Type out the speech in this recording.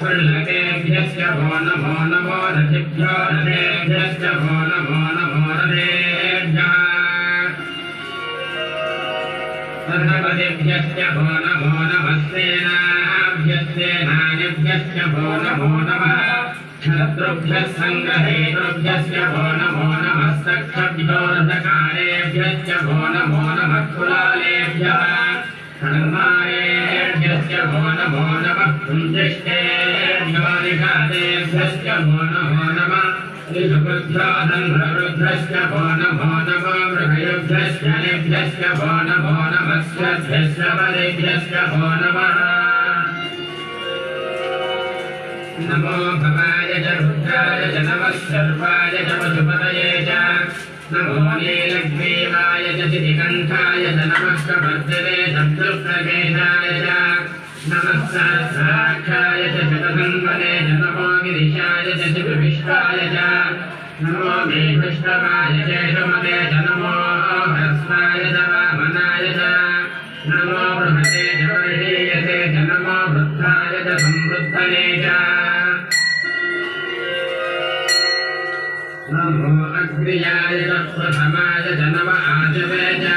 फुल्लकेभ्यश्च भो नमो नमो रथिभ्यो रथेभ्यश्च भो नमो नमो रथेभ्यः रथपतिभ्यश्च भो नमो नमः सेनाभ्यश्च भो नमो नमः शत्रुभ्यः सङ्ग्रहेतृभ्यश्च भो नमो नमः सख्यभ्यो रथकारेभ्यश्च भो नमो नमः कुलालेभ्यः कर्मारेभ्यश्च भो नमो नमः कुञ्जिष्टेभ्यो निषादेभ्यश्च भो नमो नमः ऋषुभ्यो धन्वरुभ्यश्च भो नमो नमः मृगयुभ्यश्च नेभ्यश्च भो नमो नमः स्वभ्यश्च बलेभ्यश्च भो नमः नमो भवाय च रुद्राय च नमः सर्वाय च पशुपतये च नमो नीलग्रीवाय च शितिकण्ठाय च नमः कपर्दिने शत्रुप्रकेशाय च नमः सहस्राक्षाय च शतधन्वने च नमो गिरिशाय च शिवविश्वाय च नमो मेघुष्टवाय चेषमते च नमो ह्रस्वाय च वामनाय च नमो बृहते च वर्षीयसे च नमो वृद्धाय च संवृद्धने च नमो अग्र्याय च प्रथमाय च नमः आचवे च